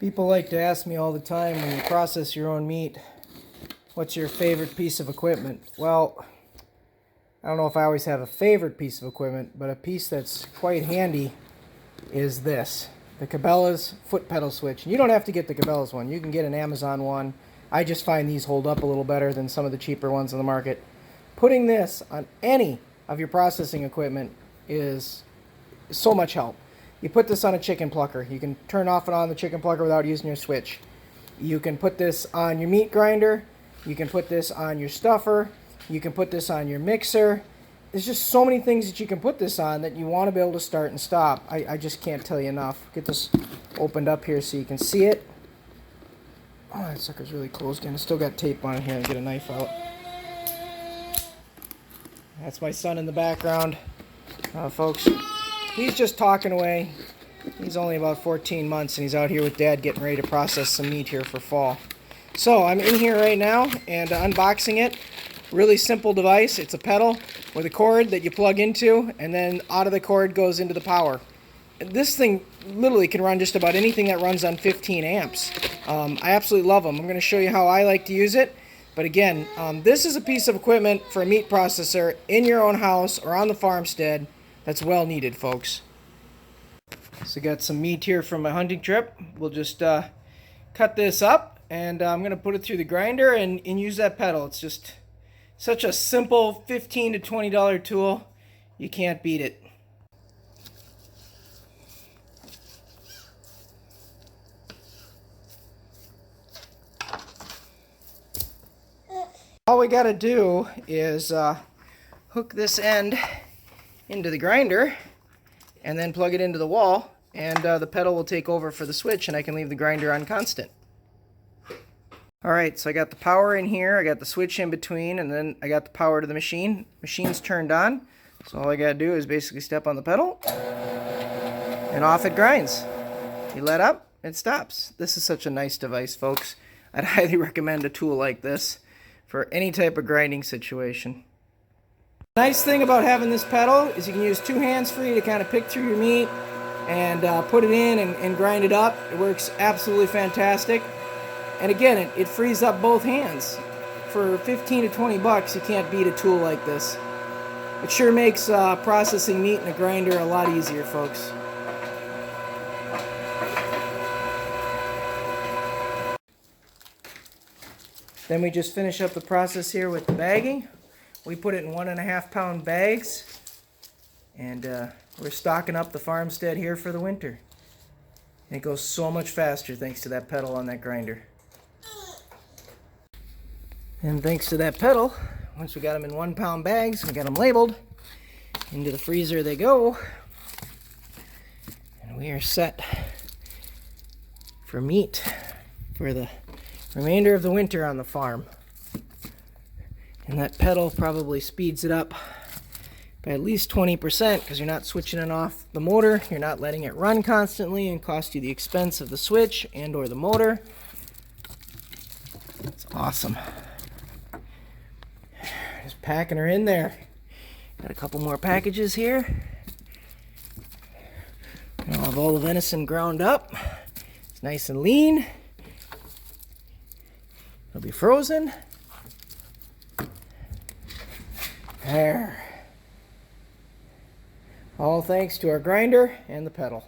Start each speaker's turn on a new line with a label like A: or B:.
A: People like to ask me all the time when you process your own meat, what's your favorite piece of equipment? Well, I don't know if I always have a favorite piece of equipment, but a piece that's quite handy is this, the Cabela's foot pedal switch. And you don't have to get the Cabela's one. You can get an Amazon one. I just find these hold up a little better than some of the cheaper ones on the market. Putting this on any of your processing equipment is so much help. You put this on a chicken plucker. You can turn off and on the chicken plucker without using your switch. You can put this on your meat grinder. You can put this on your stuffer. You can put this on your mixer. There's just so many things that you can put this on that you want to be able to start and stop. I just can't tell you enough. Get this opened up here so you can see it. Oh, that sucker's really closed in. It's still got tape on it here. And get a knife out. That's my son in the background, folks. He's just talking away. He's only about 14 months and he's out here with Dad getting ready to process some meat here for fall. So I'm in here right now and unboxing it. Really simple device. It's a pedal with a cord that you plug into, and then out of the cord goes into the power. This thing literally can run just about anything that runs on 15 amps. I absolutely love them. I'm going to show you how I like to use it. But again, this is a piece of equipment for a meat processor in your own house or on the farmstead. That's well needed, folks. So got some meat here from my hunting trip. We'll just cut this up, and I'm going to put it through the grinder and use that pedal. It's just such a simple $15 to $20 tool. You can't beat it. All we got to do is hook this end into the grinder and then plug it into the wall, and the pedal will take over for the switch and I can leave the grinder on constant. Alright, so I got the power in here, I got the switch in between, and then I got the power to the machine. Machine's turned on, so all I gotta do is basically step on the pedal and off it grinds. You let up, it stops. This is such a nice device, folks. I'd highly recommend a tool like this for any type of grinding situation. The nice thing about having this pedal is you can use two hands free to kind of pick through your meat and put it in and grind it up. It works absolutely fantastic. And again, it frees up both hands. For 15 to 20 bucks, you can't beat a tool like this. It sure makes processing meat in a grinder a lot easier, folks. Then we just finish up the process here with the bagging. We put it in 1.5 pound bags, and we're stocking up the farmstead here for the winter. And it goes so much faster thanks to that pedal on that grinder. And thanks to that pedal, once we got them in 1 pound bags, we got them labeled, into the freezer they go. And we are set for meat for the remainder of the winter on the farm. And that pedal probably speeds it up by at least 20% because you're not switching it off the motor, you're not letting it run constantly and cost you the expense of the switch and or the motor. It's awesome. Just packing her in there. Got a couple more packages here. I'll have all the venison ground up. It's nice and lean. It'll be frozen. There. All thanks to our grinder and the pedal.